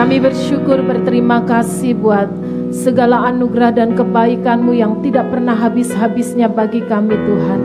Kami bersyukur, berterima kasih buat segala anugerah dan kebaikan-Mu yang tidak pernah habis-habisnya bagi kami Tuhan.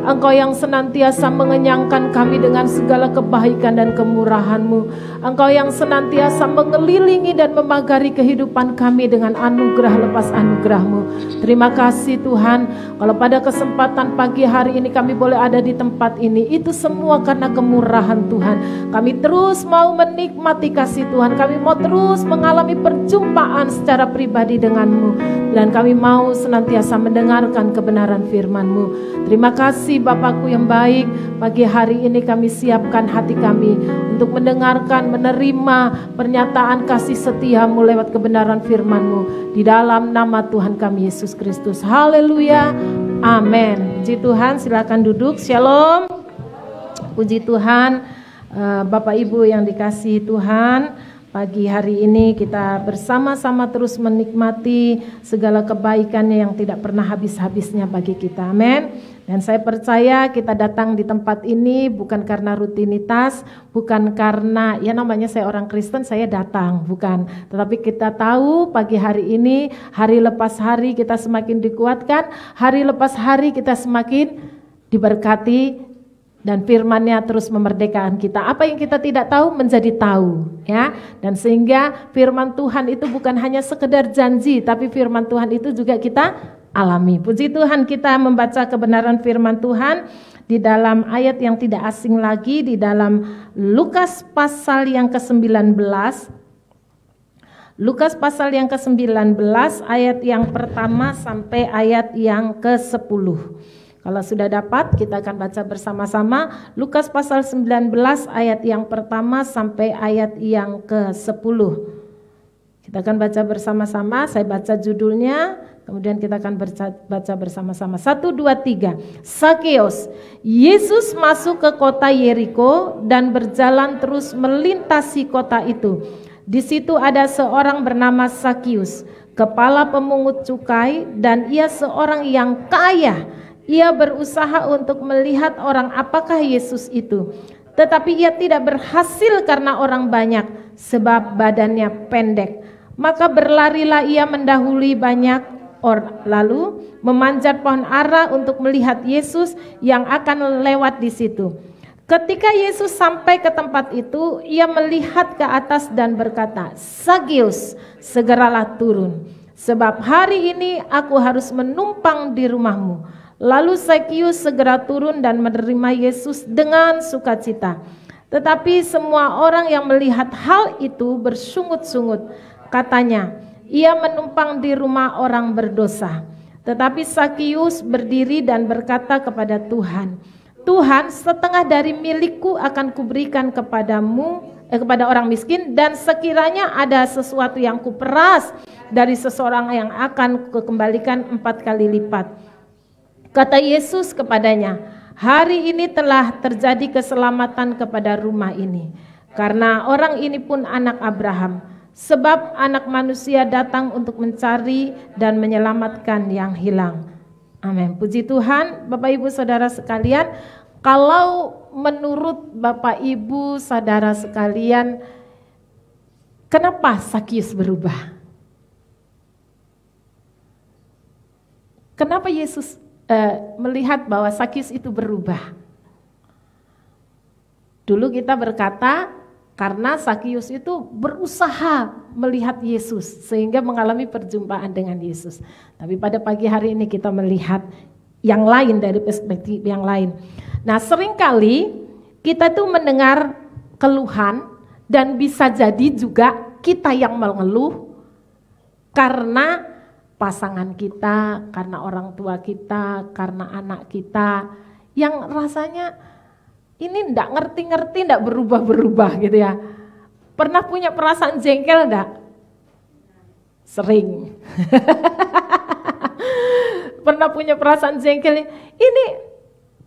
Engkau yang senantiasa mengenyangkan kami dengan segala kebaikan dan kemurahan-Mu. Engkau yang senantiasa mengelilingi dan memagari kehidupan kami dengan anugerah lepas anugerah-Mu. Terima kasih Tuhan, kalau pada kesempatan pagi hari ini kami boleh ada di tempat ini, itu semua karena kemurahan Tuhan. Kami terus mau menikmati kasih Tuhan, kami mau terus mengalami perjumpaan secara pribadi dengan-Mu, dan kami mau senantiasa mendengarkan kebenaran firman-Mu. Terima kasih Bapakku yang baik, pagi hari ini kami siapkan hati kami untuk mendengarkan, menerima pernyataan kasih setia-Mu lewat kebenaran firman-Mu. Di dalam nama Tuhan kami Yesus Kristus. Haleluya, amin. Puji Tuhan, silakan duduk. Shalom. Puji Tuhan, Bapak Ibu yang dikasihi Tuhan, pagi hari ini kita bersama-sama terus menikmati segala kebaikannya yang tidak pernah habis-habisnya bagi kita. Amin. Dan saya percaya kita datang di tempat ini bukan karena rutinitas, bukan karena ya namanya saya orang Kristen saya datang, bukan. Tetapi kita tahu pagi hari ini, hari lepas hari kita semakin dikuatkan, hari lepas hari kita semakin diberkati, dan firman-Nya terus memerdekakan kita. Apa yang kita tidak tahu menjadi tahu, ya. Dan sehingga firman Tuhan itu bukan hanya sekedar janji, tapi firman Tuhan itu juga kita alami. Puji Tuhan, kita membaca kebenaran firman Tuhan di dalam ayat yang tidak asing lagi, di dalam Lukas pasal yang ke-19. Lukas pasal yang ke-19 ayat yang pertama sampai ayat yang ke-10. Kalau sudah dapat, kita akan baca bersama-sama Lukas pasal 19 ayat yang pertama sampai ayat yang ke-10. Kita akan baca bersama-sama, saya baca judulnya, kemudian kita akan baca bersama-sama. 1, 2, 3. Sakeus. Yesus masuk ke kota Yeriko dan berjalan terus melintasi kota itu. Di situ ada seorang bernama Sakeus, kepala pemungut cukai, dan ia seorang yang kaya. Ia berusaha untuk melihat orang apakah Yesus itu. Tetapi ia tidak berhasil karena orang banyak, sebab badannya pendek. Maka berlarilah ia mendahului banyak orang, lalu memanjat pohon ara untuk melihat Yesus yang akan lewat di situ. Ketika Yesus sampai ke tempat itu, ia melihat ke atas dan berkata, Sakeus, segeralah turun, sebab hari ini aku harus menumpang di rumahmu. Lalu Sakeus segera turun dan menerima Yesus dengan sukacita. Tetapi semua orang yang melihat hal itu bersungut-sungut. Katanya, ia menumpang di rumah orang berdosa. Tetapi Sakeus berdiri dan berkata kepada Tuhan, Tuhan, setengah dari milikku akan kuberikan kepadamu, kepada orang miskin, dan sekiranya ada sesuatu yang kuperas dari seseorang yang akan kukembalikan 4 kali lipat. Kata Yesus kepadanya, hari ini telah terjadi keselamatan kepada rumah ini, karena orang ini pun anak Abraham, sebab anak manusia datang untuk mencari dan menyelamatkan yang hilang. Amin. Puji Tuhan, Bapak Ibu Saudara sekalian, kalau menurut Bapak Ibu Saudara sekalian, kenapa Sakeus berubah? Kenapa Yesus melihat bahwa Sakeus itu berubah? Dulu kita berkata karena Sakeus itu berusaha melihat Yesus sehingga mengalami perjumpaan dengan Yesus. Tapi pada pagi hari ini kita melihat yang lain dari perspektif yang lain. Nah, seringkali kita tuh mendengar keluhan dan bisa jadi juga kita yang mengeluh karena pasangan kita, karena orang tua kita, karena anak kita yang rasanya ini ndak ngerti-ngerti, ndak berubah-berubah gitu ya. Pernah punya perasaan jengkel ndak? Sering. Pernah punya perasaan jengkel, ini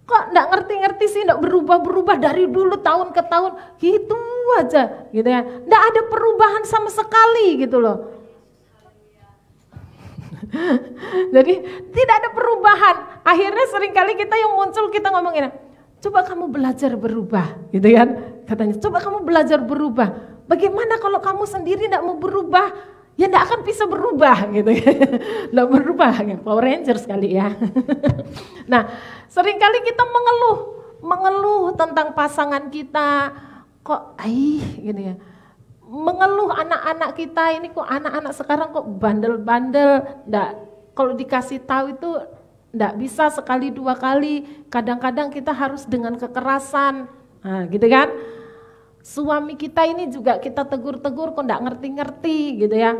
kok ndak ngerti-ngerti sih, ndak berubah-berubah dari dulu tahun ke tahun gitu aja gitu ya. Ndak ada perubahan sama sekali gitu loh. Jadi tidak ada perubahan. Akhirnya seringkali kita yang muncul, kita ngomongin, coba kamu belajar berubah gitu kan. Katanya, coba kamu belajar berubah. Bagaimana kalau kamu sendiri tidak mau berubah? Ya tidak akan bisa berubah gitu. Tidak berubah, Power Rangers kali ya. Nah, seringkali kita mengeluh tentang pasangan kita, kok gitu ya. Mengeluh anak-anak kita, ini kok anak-anak sekarang kok bandel-bandel, kalau dikasih tahu itu enggak bisa sekali dua kali, kadang-kadang kita harus dengan kekerasan, nah, gitu kan. Suami kita ini juga kita tegur-tegur kok enggak ngerti-ngerti gitu ya.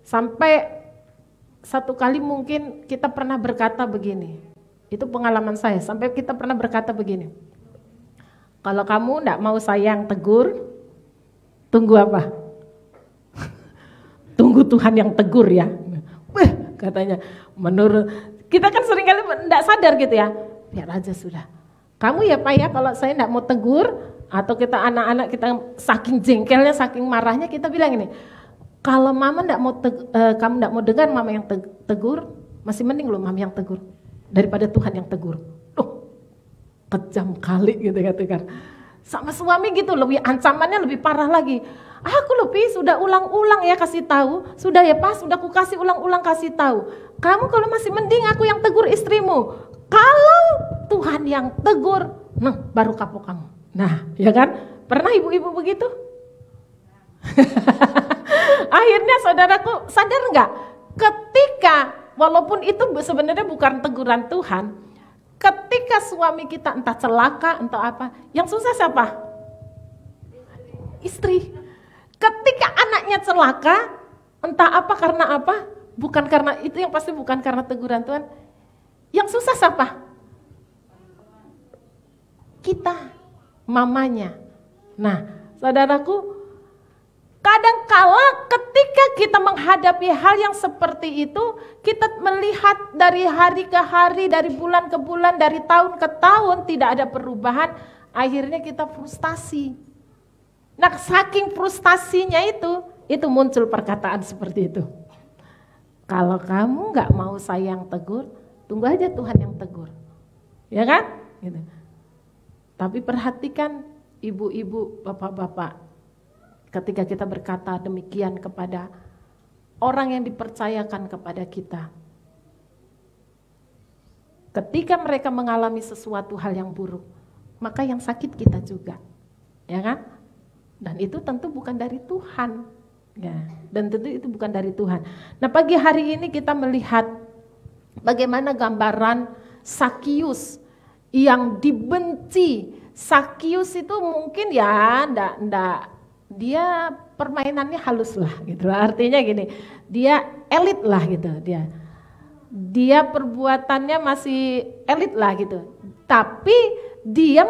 Sampai satu kali mungkin kita pernah berkata begini, itu pengalaman saya, sampai kita pernah berkata begini, kalau kamu enggak mau saya yang tegur, tunggu apa? Tunggu Tuhan yang tegur ya. Katanya, menurut kita kan seringkali enggak sadar gitu ya. Biar aja sudah. Kamu ya Pak ya, kalau saya enggak mau tegur, atau kita anak-anak kita saking jengkelnya, saking marahnya, kita bilang ini, kalau mama enggak mau kamu enggak mau dengar mama yang tegur, masih mending loh mama yang tegur daripada Tuhan yang tegur. Kejam kali gitu kan. Sama suami gitu, lebih ancamannya lebih parah lagi. Aku lebih sudah ulang-ulang ya kasih tahu, sudah ya Pak, sudah aku kasih ulang-ulang kasih tahu. Kamu kalau masih mending aku yang tegur istrimu. Kalau Tuhan yang tegur, nah baru kapok kamu. Nah, ya kan? Pernah ibu-ibu begitu? Akhirnya saudaraku sadar enggak? Ketika walaupun itu sebenarnya bukan teguran Tuhan, ketika suami kita entah celaka, entah apa, yang susah siapa? Istri. Ketika anaknya celaka, entah apa karena apa, bukan karena itu, yang pasti bukan karena teguran Tuhan. Yang susah siapa? Kita, mamanya. Nah, saudaraku, kadangkala ketika kita menghadapi hal yang seperti itu, kita melihat dari hari ke hari, dari bulan ke bulan, dari tahun ke tahun tidak ada perubahan, akhirnya kita frustasi. Nah, saking frustasinya itu muncul perkataan seperti itu. Kalau kamu nggak mau saya yang tegur, tunggu aja Tuhan yang tegur. Ya kan? Gitu. Tapi perhatikan ibu-ibu, bapak-bapak, ketika kita berkata demikian kepada orang yang dipercayakan kepada kita. Ketika mereka mengalami sesuatu hal yang buruk, maka yang sakit kita juga. Ya kan? Dan itu tentu bukan dari Tuhan. Ya, dan tentu itu bukan dari Tuhan. Nah, pagi hari ini kita melihat bagaimana gambaran Sakius yang dibenci. Sakius itu mungkin ya dia permainannya halus lah gitu. Artinya gini, dia elit lah gitu dia. Dia perbuatannya masih elit lah gitu. Tapi dia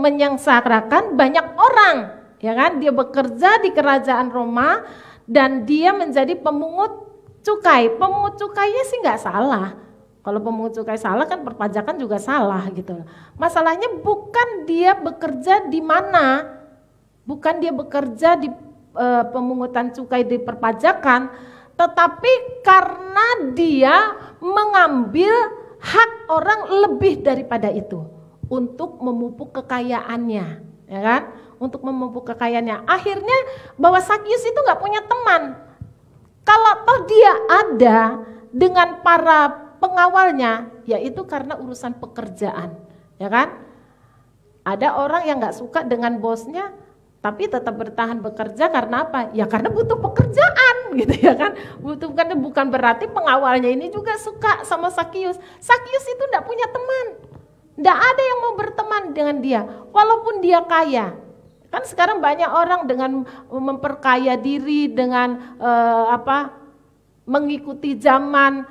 menyengsarakan banyak orang. Ya kan, dia bekerja di kerajaan Roma dan dia menjadi pemungut cukai. Pemungut cukainya sih nggak salah. Kalau pemungut cukai salah kan perpajakan juga salah gitu. Masalahnya bukan dia bekerja di mana, bukan dia bekerja di pemungutan cukai di perpajakan, tetapi karena dia mengambil hak orang lebih daripada itu untuk memupuk kekayaannya, ya kan? Untuk memupuk kekayaannya. Akhirnya bahwa Sakius itu nggak punya teman. Kalau toh dia ada dengan para pengawalnya, yaitu karena urusan pekerjaan, ya kan? Ada orang yang nggak suka dengan bosnya, tapi tetap bertahan bekerja karena apa? Ya karena butuh pekerjaan, gitu ya kan? Bukan berarti pengawalnya ini juga suka sama Sakius. Sakius itu nggak punya teman, nggak ada yang mau berteman dengan dia, walaupun dia kaya. Kan sekarang banyak orang dengan memperkaya diri, dengan mengikuti zaman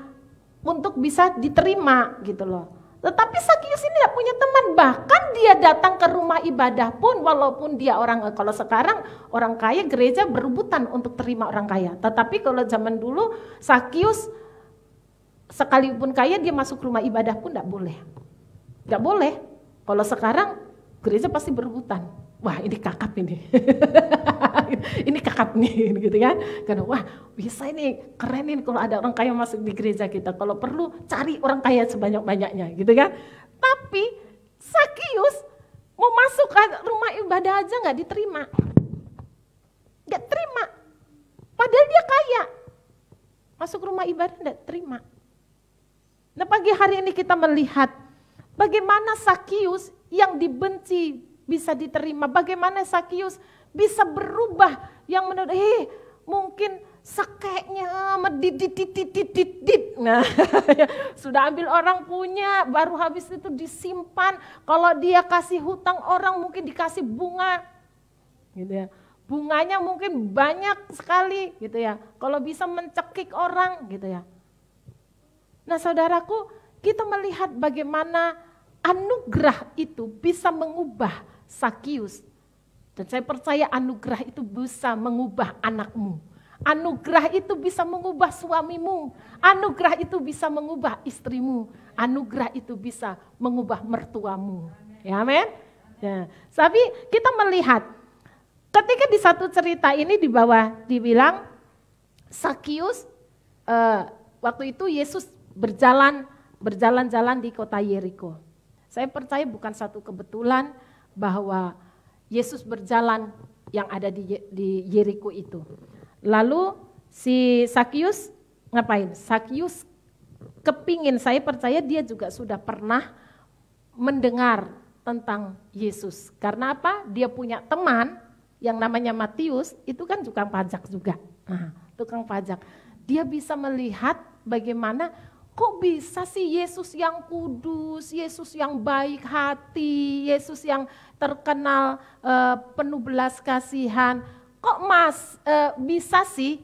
untuk bisa diterima gitu loh. Tetapi Sakius ini tidak punya teman, bahkan dia datang ke rumah ibadah pun walaupun dia orang, kalau sekarang orang kaya gereja berebutan untuk terima orang kaya. Tetapi kalau zaman dulu Sakius sekalipun kaya dia masuk rumah ibadah pun tidak boleh. Tidak boleh. Kalau sekarang gereja pasti berebutan. Wah ini kakap ini, ini kakap nih gitu kan. Karena wah bisa ini, keren ini kalau ada orang kaya masuk di gereja kita. Kalau perlu cari orang kaya sebanyak-banyaknya gitu kan. Tapi Sakius mau masuk ke rumah ibadah aja nggak diterima. Gak terima. Padahal dia kaya. Masuk rumah ibadah gak terima. Nah pagi hari ini kita melihat bagaimana Sakius yang dibenci bisa diterima. Bagaimana Sakius bisa berubah yang menurut mungkin sekeknya medit. Nah, sudah ambil orang punya, baru habis itu disimpan. Kalau dia kasih hutang orang mungkin dikasih bunga. Gitu ya. Bunganya mungkin banyak sekali gitu ya. Kalau bisa mencekik orang gitu ya. Nah, saudaraku, kita melihat bagaimana anugerah itu bisa mengubah Sakius. Dan saya percaya anugerah itu bisa mengubah anakmu. Anugerah itu bisa mengubah suamimu. Anugerah itu bisa mengubah istrimu. Anugerah itu bisa mengubah mertuamu. Ya, amin. Ya. Tapi kita melihat ketika di satu cerita ini di bawah dibilang Sakius waktu itu Yesus berjalan-jalan di kota Yeriko. Saya percaya bukan satu kebetulan bahwa Yesus berjalan yang ada di Yeriko itu. Lalu si Sakius ngapain? Sakius kepingin, saya percaya dia juga sudah pernah mendengar tentang Yesus. Karena apa? Dia punya teman yang namanya Matius, itu kan tukang pajak juga. Nah, tukang pajak. Dia bisa melihat bagaimana kok bisa sih Yesus yang kudus, Yesus yang baik hati, Yesus yang terkenal penuh belas kasihan. Kok bisa sih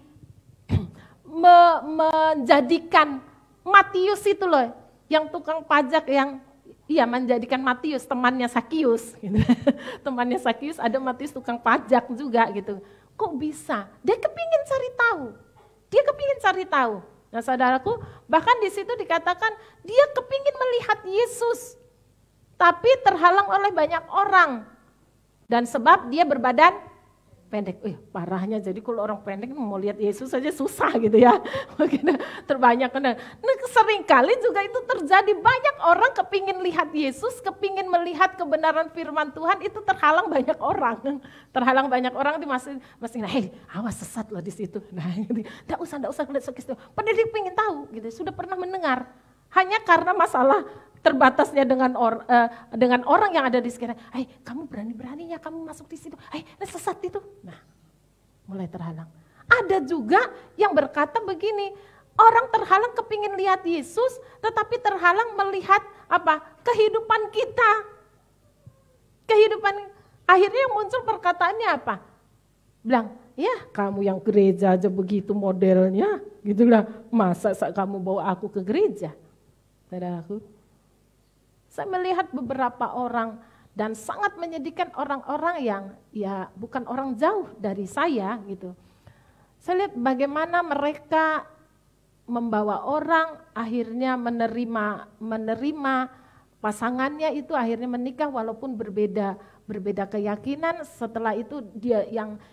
menjadikan Matius itu loh, yang tukang pajak yang menjadikan Matius temannya Sakius. Gitu. Temannya Sakius ada Matius tukang pajak juga gitu. Kok bisa? Dia kepingin cari tahu. Nah saudaraku, bahkan di situ dikatakan dia kepingin melihat Yesus, tapi terhalang oleh banyak orang. Dan sebab dia berbadan pendek. Parahnya, jadi kalau orang pendek mau lihat Yesus saja susah gitu ya. Mungkin terbanyak. Nah, seringkali juga itu terjadi, banyak orang kepingin lihat Yesus, kepingin melihat kebenaran firman Tuhan, itu terhalang banyak orang. Terhalang banyak orang di masih awas sesat loh di situ. Nah, enggak usah lihat Yesus. Padahal dia pengen tahu gitu, sudah pernah mendengar. Hanya karena masalah terbatasnya dengan orang yang ada di sekitar. Kamu berani-beraninya kamu masuk di situ. Sesat itu. Nah, mulai terhalang. Ada juga yang berkata begini, orang terhalang kepingin lihat Yesus, tetapi terhalang melihat apa? Kehidupan kita. Akhirnya muncul perkataannya apa? Bilang, ya kamu yang gereja aja begitu modelnya, gitulah. Masa kamu bawa aku ke gereja? Saudaraku, saya melihat beberapa orang dan sangat menyedihkan orang-orang yang ya bukan orang jauh dari saya gitu. Saya lihat bagaimana mereka membawa orang akhirnya menerima pasangannya itu akhirnya menikah walaupun berbeda keyakinan. Setelah itu dia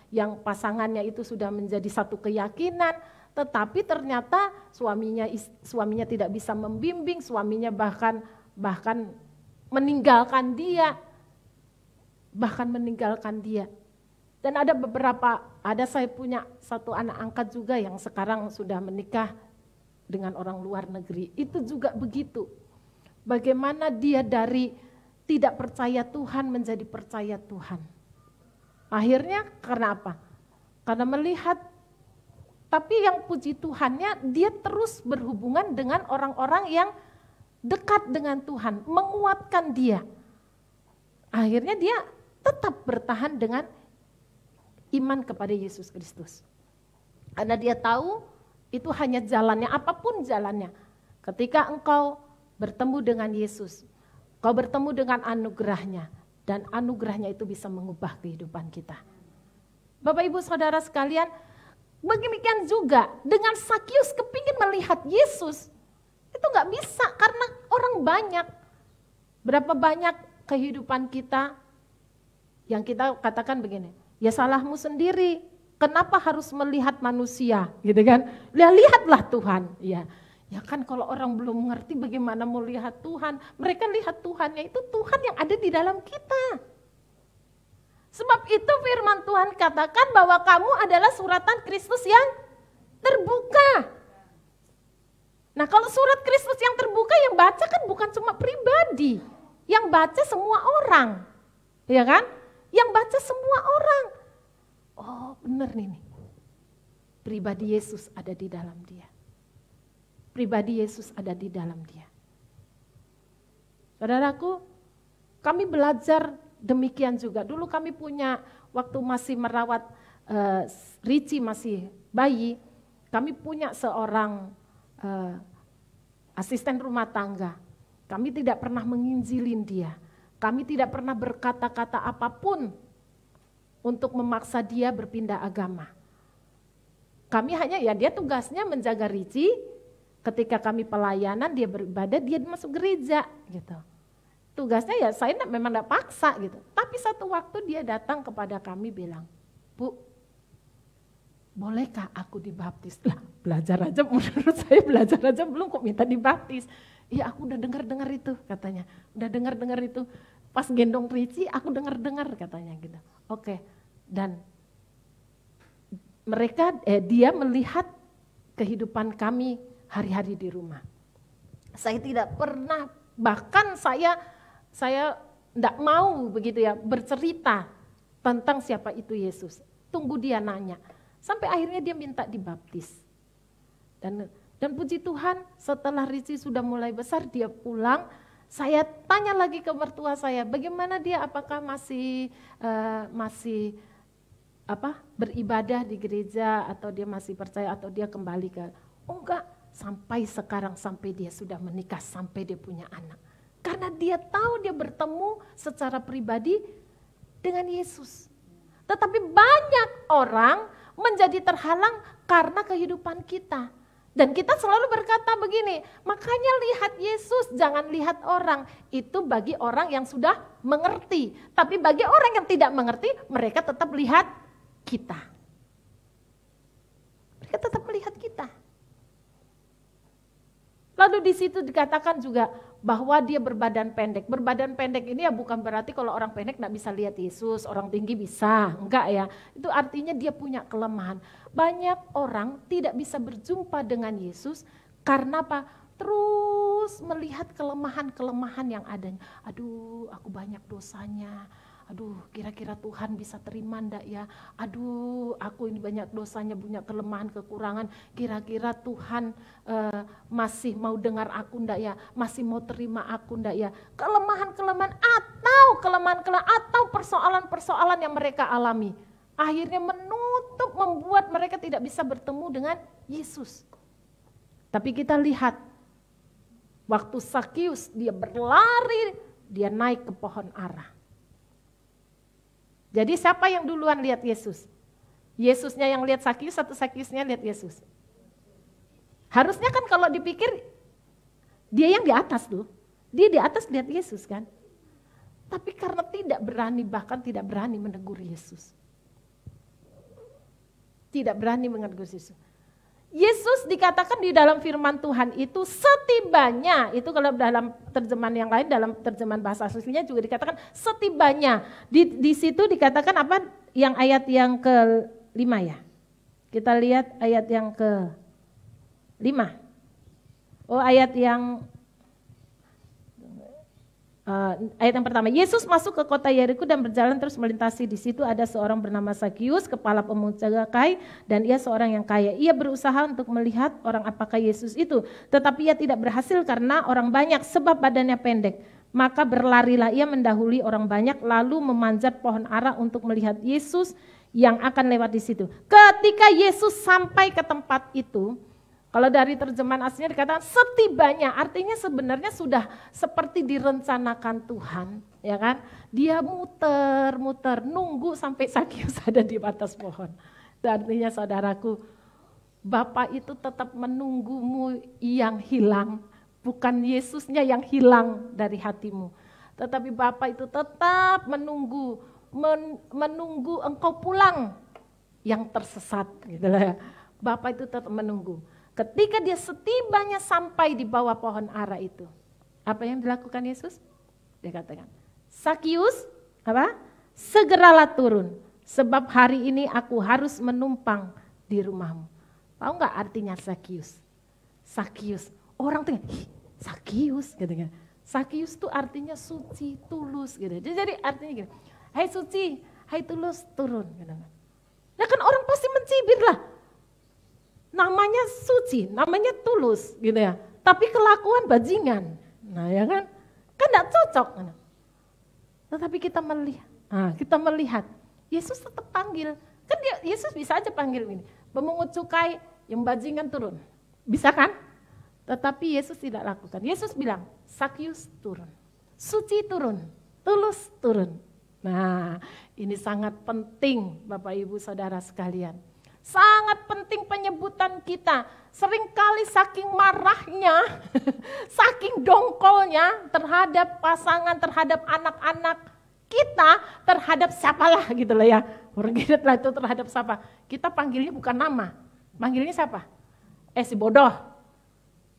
yang pasangannya itu sudah menjadi satu keyakinan, tetapi ternyata suaminya tidak bisa membimbing, suaminya bahkan meninggalkan dia. Dan saya punya satu anak angkat juga yang sekarang sudah menikah dengan orang luar negeri. Itu juga begitu. Bagaimana dia dari tidak percaya Tuhan menjadi percaya Tuhan. Akhirnya karena apa? Karena melihat, tapi yang puji Tuhannya dia terus berhubungan dengan orang-orang yang dekat dengan Tuhan, menguatkan dia. Akhirnya dia tetap bertahan dengan iman kepada Yesus Kristus. Karena dia tahu itu hanya jalannya, apapun jalannya. Ketika engkau bertemu dengan Yesus, kau bertemu dengan anugerahnya, dan anugerahnya itu bisa mengubah kehidupan kita. Bapak Ibu Saudara sekalian, demikian juga dengan Sakius kepingin melihat Yesus, itu gak bisa karena orang banyak. Berapa banyak kehidupan kita yang kita katakan begini, ya salahmu sendiri, kenapa harus melihat manusia gitu kan? Lihatlah Tuhan. Ya kan kalau orang belum mengerti bagaimana mau lihat Tuhan, mereka lihat Tuhannya itu Tuhan yang ada di dalam kita. Sebab itu firman Tuhan katakan bahwa kamu adalah suratan Kristus yang terbuka. Nah kalau surat Kristus yang terbuka yang baca kan bukan cuma pribadi. Yang baca semua orang. Ya kan? Yang baca semua orang. Oh benar nih. Pribadi Yesus ada di dalam dia. Pribadi Yesus ada di dalam dia. Saudaraku, kami belajar demikian juga. Dulu kami punya, waktu masih merawat Ricci masih bayi, kami punya seorang asisten rumah tangga. Kami tidak pernah menginjilin dia. Kami tidak pernah berkata-kata apapun untuk memaksa dia berpindah agama. Kami hanya, ya dia tugasnya menjaga Ricci. Ketika kami pelayanan, dia beribadah, dia masuk gereja gitu. Tugasnya ya saya memang tidak paksa gitu. Tapi satu waktu dia datang kepada kami bilang, Bu, bolehkah aku dibaptis? Lah belajar aja, menurut saya belajar aja belum kok minta dibaptis. Iya aku udah dengar itu katanya. Udah dengar itu. Pas gendong Ricci aku dengar katanya gitu. Oke. Dan dia melihat kehidupan kami hari-hari di rumah. Saya tidak pernah, bahkan saya tidak mau begitu ya bercerita tentang siapa itu Yesus. Tunggu dia nanya. Sampai akhirnya dia minta dibaptis. Dan puji Tuhan setelah Ricci sudah mulai besar dia pulang. Saya tanya lagi ke mertua saya, bagaimana dia, apakah masih beribadah di gereja atau dia masih percaya atau dia kembali ke, oh enggak, sampai sekarang, sampai dia sudah menikah, sampai dia punya anak. Karena dia tahu dia bertemu secara pribadi dengan Yesus. Tetapi banyak orang menjadi terhalang karena kehidupan kita. Dan kita selalu berkata begini, makanya lihat Yesus, jangan lihat orang. Itu bagi orang yang sudah mengerti. Tapi bagi orang yang tidak mengerti, mereka tetap lihat kita. Mereka tetap melihat kita. Lalu di situ dikatakan juga bahwa dia berbadan pendek. Berbadan pendek ini ya bukan berarti kalau orang pendek tidak bisa lihat Yesus, orang tinggi bisa. Enggak ya, itu artinya dia punya kelemahan. Banyak orang tidak bisa berjumpa dengan Yesus karena apa? Terus melihat kelemahan-kelemahan yang adanya. Aduh, aku banyak dosanya. Aduh, kira-kira Tuhan bisa terima enggak ya? Aduh, aku ini banyak dosanya, punya kelemahan, kekurangan. Kira-kira Tuhan masih mau dengar aku enggak ya? Masih mau terima aku enggak ya? Kelemahan-kelemahan atau persoalan-persoalan yang mereka alami. Akhirnya membuat mereka tidak bisa bertemu dengan Yesus. Tapi kita lihat, waktu Sakius dia berlari, dia naik ke pohon ara. Jadi siapa yang duluan lihat Yesus? Yesusnya yang lihat Sakius atau Sakiusnya lihat Yesus? Harusnya kan kalau dipikir dia yang di atas tuh. Dia di atas lihat Yesus kan. Tapi karena tidak berani, bahkan tidak berani menegur Yesus. Tidak berani menegur Yesus. Yesus dikatakan di dalam firman Tuhan itu setibanya, itu kalau dalam terjemahan yang lain, dalam terjemahan bahasa aslinya juga dikatakan setibanya. Di situ dikatakan apa? Yang ayat yang ke-5 ya. Kita lihat ayat yang ke-5. Oh ayat yang ayat yang pertama, Yesus masuk ke kota Yeriko dan berjalan terus melintasi. Di situ ada seorang bernama Sakius, kepala pemungut zakat, dan ia seorang yang kaya. Ia berusaha untuk melihat orang apakah Yesus itu, tetapi ia tidak berhasil karena orang banyak, sebab badannya pendek. Maka berlarilah ia mendahului orang banyak, lalu memanjat pohon ara untuk melihat Yesus yang akan lewat di situ. Ketika Yesus sampai ke tempat itu, kalau dari terjemahan aslinya dikatakan setibanya, artinya sebenarnya sudah seperti direncanakan Tuhan, ya kan? Dia muter-muter, nunggu sampai Sakius ada di atas pohon. Itu artinya saudaraku, Bapa itu tetap menunggumu yang hilang, bukan Yesusnya yang hilang dari hatimu. Tetapi Bapa itu tetap menunggu engkau pulang yang tersesat, gitu lah ya. Bapa itu tetap menunggu. Ketika dia setibanya sampai di bawah pohon ara itu, apa yang dilakukan Yesus? Dia katakan, Sakius, apa? segeralah turun, sebab hari ini aku harus menumpang di rumahmu. Tahu nggak artinya Sakius? Sakius, orang tuh, Sakius gitu kan. Sakius itu artinya suci, tulus gitu. Jadi artinya gini, hai suci, hai tulus, turun. Gitu. Nah kan orang pasti mencibir lah. Namanya suci, namanya tulus gitu ya. Tapi kelakuan bajingan. Nah ya kan enggak cocok. Tetapi kita melihat, Yesus tetap panggil. Kan Yesus bisa aja panggil ini, pemungut cukai yang bajingan turun. Bisa kan? Tetapi Yesus tidak lakukan. Yesus bilang, Sakius turun, suci turun, tulus turun. Nah, ini sangat penting Bapak Ibu Saudara sekalian. Sangat penting penyebutan kita. Seringkali saking marahnya, saking dongkolnya terhadap pasangan, terhadap anak-anak kita, terhadap siapalah gitu lah ya. Orang kita lah itu terhadap siapa. Kita panggilnya bukan nama, panggilnya siapa? Si bodoh.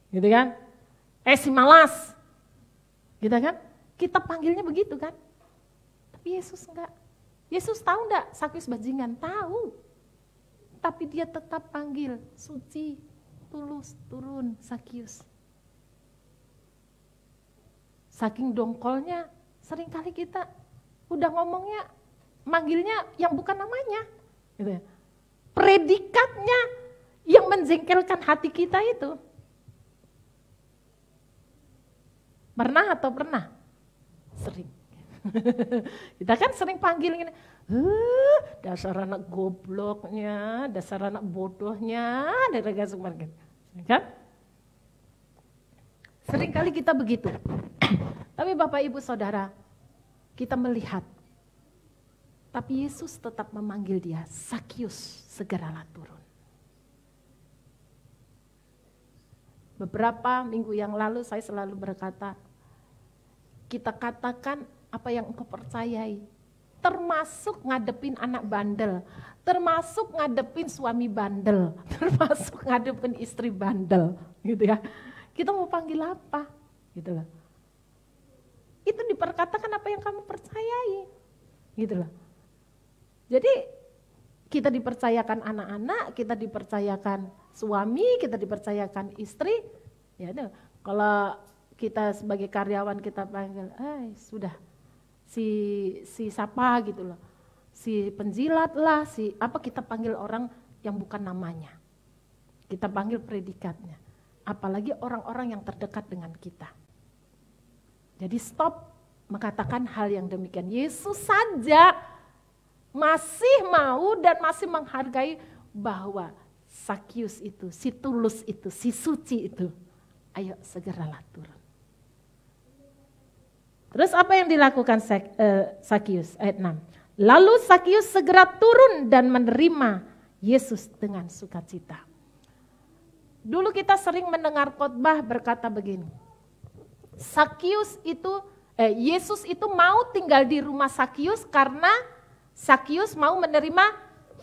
Gitu kan? Si malas. Gitu kan? Kita panggilnya begitu kan? Tapi Yesus enggak. Yesus tahu enggak Sakius bajingan? Tahu. Tapi dia tetap panggil, suci, tulus, turun Sakius. Saking dongkolnya, seringkali kita udah ngomongnya, manggilnya yang bukan namanya. Gitu ya. Predikatnya yang menjengkelkan hati kita itu. Pernah atau pernah? Sering. Kita kan sering panggil gini, dasar anak gobloknya, dasar anak bodohnya, kan? Sering kali kita begitu. Tapi Bapak Ibu Saudara, kita melihat, tapi Yesus tetap memanggil dia, Sakius, segeralah turun. Beberapa minggu yang lalu saya selalu berkata, kita katakan apa yang engkau percayai, termasuk ngadepin anak bandel, termasuk ngadepin suami bandel, termasuk ngadepin istri bandel, gitu ya. Kita mau panggil apa, gitu loh. Itu diperkatakan apa yang kamu percayai, gitu loh. Jadi kita dipercayakan anak-anak, kita dipercayakan suami, kita dipercayakan istri, ya itu. Kalau kita sebagai karyawan kita panggil, sudah si siapa gitu loh, si penjilat lah, si apa, kita panggil orang yang bukan namanya, kita panggil predikatnya, apalagi orang-orang yang terdekat dengan kita. Jadi stop mengatakan hal yang demikian. Yesus saja masih mau dan masih menghargai bahwa Sakius itu, si tulus itu, si suci itu, ayo segeralah turun. Terus apa yang dilakukan Sakius? Ayat 6. Lalu Sakius segera turun dan menerima Yesus dengan sukacita. Dulu kita sering mendengar khotbah berkata begini, Yesus itu mau tinggal di rumah Sakius karena Sakius mau menerima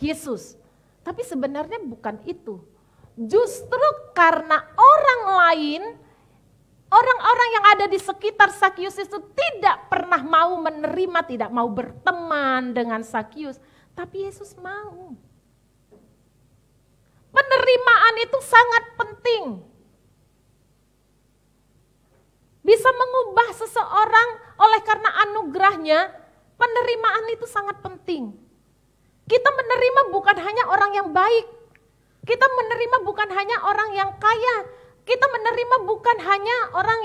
Yesus. Tapi sebenarnya bukan itu. Justru karena orang-orang yang ada di sekitar Sakius itu tidak pernah mau menerima, tidak mau berteman dengan Sakius. Tapi Yesus mau. Penerimaan itu sangat penting. Bisa mengubah seseorang oleh karena anugerahnya, penerimaan itu sangat penting. Kita menerima bukan hanya orang yang baik. Kita menerima bukan hanya orang yang kaya. Kita menerima bukan hanya orang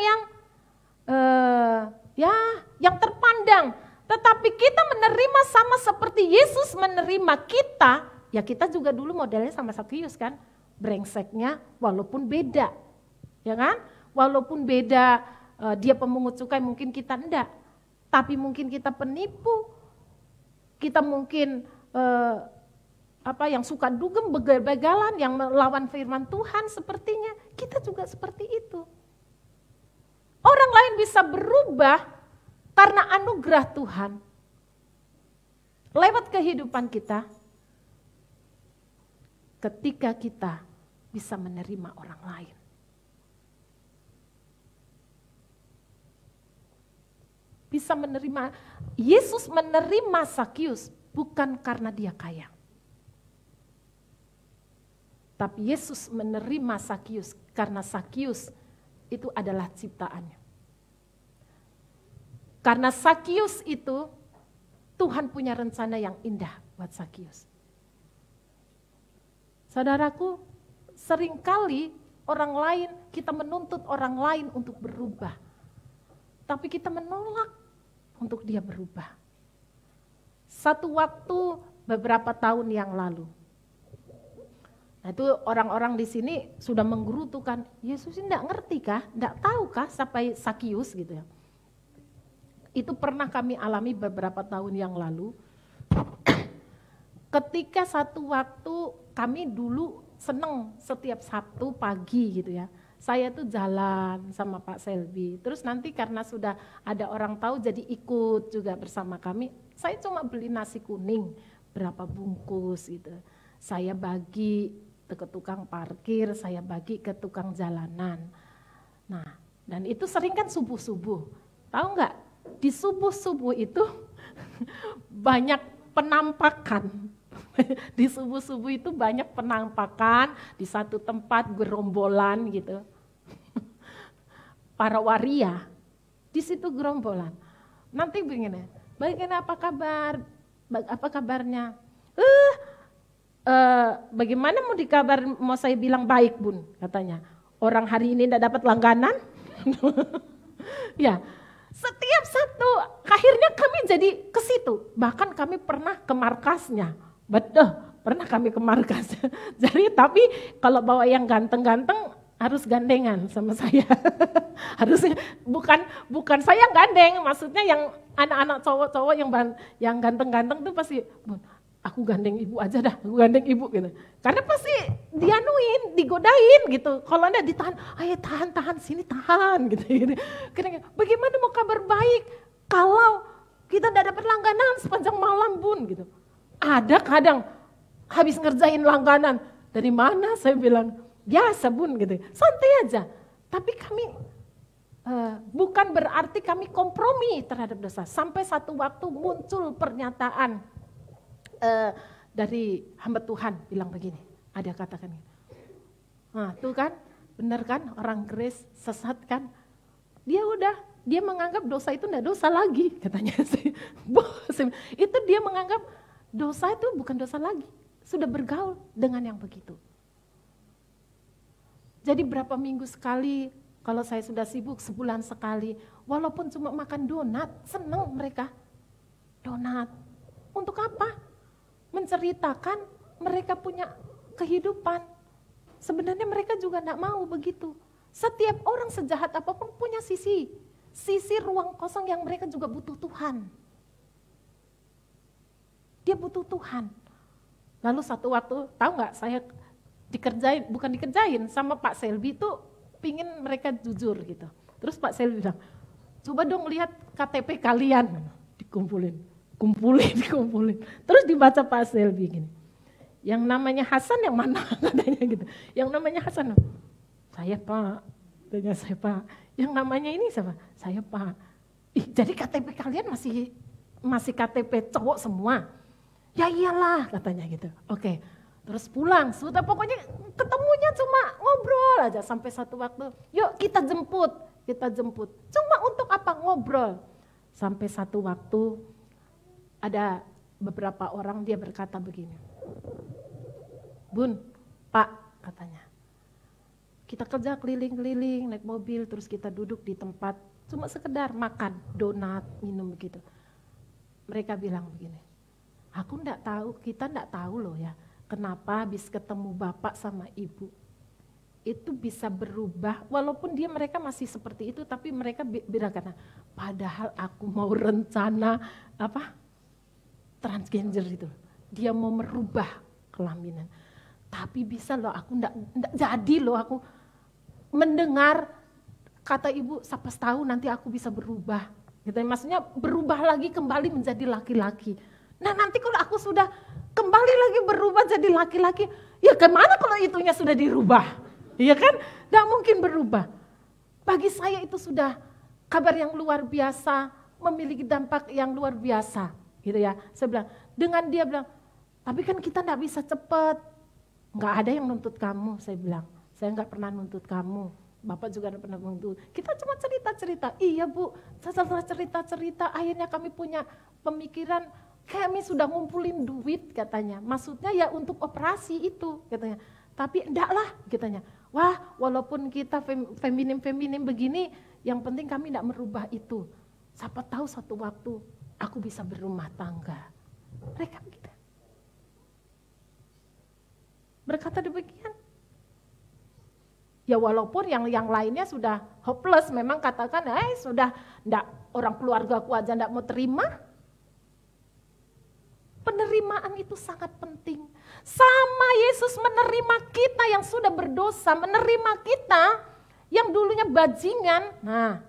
yang terpandang. Tetapi kita menerima sama seperti Yesus menerima kita. Ya kita juga dulu modelnya sama Sakius kan. Brengseknya walaupun beda. Ya kan? Walaupun beda, dia pemungut cukai mungkin kita enggak. Tapi mungkin kita penipu. Kita mungkin yang suka dugem, begal-begalan, yang melawan firman Tuhan sepertinya, kita juga seperti itu. Orang lain bisa berubah karena anugerah Tuhan. Lewat kehidupan kita, ketika kita bisa menerima orang lain. bisa menerima, Yesus menerima Sakius bukan karena dia kaya. Tapi Yesus menerima Sakius karena Sakius itu adalah ciptaannya. Karena Sakius itu Tuhan punya rencana yang indah buat Sakius. Saudaraku, seringkali orang lain, kita menuntut orang lain untuk berubah. Tapi kita menolak untuk dia berubah. Satu waktu beberapa tahun yang lalu. Nah itu orang-orang di sini sudah menggerutukan, Yesus ini enggak ngerti kah? Enggak tahu kah sampai Sakius gitu ya. Itu pernah kami alami beberapa tahun yang lalu. Ketika satu waktu kami dulu seneng setiap Sabtu pagi gitu ya. Saya tuh jalan sama Pak Selby. Terus nanti karena sudah ada orang tahu jadi ikut juga bersama kami. Saya cuma beli nasi kuning berapa bungkus gitu. Saya bagi ke tukang parkir, saya bagi ke tukang jalanan. Nah, dan itu sering kan subuh-subuh. Tahu nggak? Di subuh-subuh itu banyak penampakan. Di subuh-subuh itu banyak penampakan di satu tempat gerombolan gitu. Para waria di situ gerombolan. Nanti begini, bagaimana apa kabar? Apa kabarnya? Bagaimana mau dikabar? Mau saya bilang baik bun, katanya. Orang hari ini tidak dapat langganan. Ya, setiap Sabtu akhirnya kami jadi ke situ. Bahkan kami pernah ke markasnya. Betul, pernah kami ke markas. Jadi tapi kalau bawa yang ganteng-ganteng harus gandengan sama saya. Harusnya bukan saya gandeng, maksudnya yang anak-anak cowok-cowok yang ganteng-ganteng tuh pasti, aku gandeng ibu aja dah, aku gandeng ibu gitu. Karena pasti dianuin, digodain gitu. Kalau enggak ditahan, ayo tahan sini tahan gitu. Kira-kira bagaimana mau kabar baik kalau kita tidak dapat langganan sepanjang malam bun gitu. Ada kadang habis ngerjain langganan. Dari mana saya bilang, biasa bun gitu. Santai aja. Tapi kami bukan berarti kami kompromi terhadap dosa. Sampai satu waktu muncul pernyataan dari hamba Tuhan bilang begini. Ada katakan. Nah tuh kan, benar kan orang Grace sesat kan. Dia menganggap dosa itu enggak dosa lagi katanya. Itu dia menganggap dosa itu bukan dosa lagi, sudah bergaul dengan yang begitu. Jadi berapa minggu sekali, kalau saya sudah sibuk sebulan sekali, walaupun cuma makan donat, senang mereka. Donat, untuk apa? Menceritakan mereka punya kehidupan. Sebenarnya mereka juga tidak mau begitu. Setiap orang sejahat apapun punya sisi ruang kosong yang mereka juga butuh Tuhan. Dia butuh Tuhan. Lalu satu waktu, tahu nggak saya bukan dikerjain sama Pak Selby itu pingin mereka jujur gitu. Terus Pak Selby bilang, coba dong lihat KTP kalian. Kumpulin. Terus dibaca Pak Selby gini. Yang namanya Hasan yang mana katanya gitu. Yang namanya Hasan. Saya Pak. Katanya saya Pak. Yang namanya ini siapa? Saya Pak. Jadi KTP kalian masih KTP cowok semua. Ya iyalah katanya gitu. Oke. Terus pulang. Sudah pokoknya ketemunya cuma ngobrol aja sampai satu waktu. Yuk kita jemput. Cuma untuk apa? Ngobrol. Sampai satu waktu ada beberapa orang dia berkata begini. Bun, Pak katanya. Kita kerja keliling-keliling naik mobil terus kita duduk di tempat cuma sekedar makan donat, minum begitu. Mereka bilang begini. Kita enggak tahu loh ya, kenapa habis ketemu bapak sama ibu, itu bisa berubah, walaupun mereka masih seperti itu, tapi mereka berkata, padahal aku mau rencana, transgender itu, dia mau merubah kelaminan, tapi bisa loh, aku enggak jadi loh, aku mendengar, kata ibu, siapa tahu nanti aku bisa berubah, gitu. Maksudnya berubah lagi kembali menjadi laki-laki. Nah nanti kalau aku sudah kembali lagi berubah jadi laki-laki, ya kemana kalau itunya sudah dirubah? Iya kan? Tidak mungkin berubah. Bagi saya itu sudah kabar yang luar biasa, memiliki dampak yang luar biasa, gitu ya. Saya bilang, dengan dia bilang, tapi kan kita enggak bisa cepat. Enggak ada yang nuntut kamu, saya bilang. Saya enggak pernah nuntut kamu. Bapak juga enggak pernah nuntut. Kita cuma cerita-cerita. Iya Bu, setelah cerita-cerita akhirnya kami punya pemikiran, kami sudah ngumpulin duit katanya. Maksudnya ya untuk operasi itu katanya. Tapi enggak lah katanya. Wah, walaupun kita feminim-feminim begini, yang penting kami enggak merubah itu. Siapa tahu suatu waktu aku bisa berumah tangga. Mereka begitu. Berkata demikian. Ya walaupun yang lainnya sudah hopeless, memang katakan, sudah enggak, orang keluargaku aja enggak mau terima. Penerimaan itu sangat penting. Sama Yesus menerima kita yang sudah berdosa, menerima kita yang dulunya bajingan. Nah,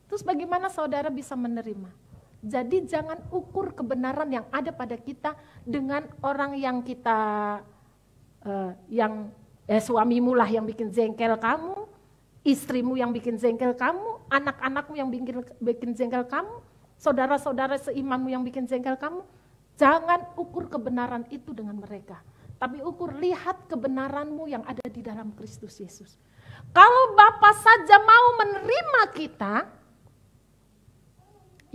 terus bagaimana saudara bisa menerima? Jadi jangan ukur kebenaran yang ada pada kita dengan orang yang kita, suamimu lah yang bikin jengkel kamu, istrimu yang bikin jengkel kamu, anak-anakmu yang bikin jengkel kamu, saudara-saudara seimanmu yang bikin jengkel kamu. Jangan ukur kebenaran itu dengan mereka. Tapi ukur, lihat kebenaranmu yang ada di dalam Kristus Yesus. Kalau Bapa saja mau menerima kita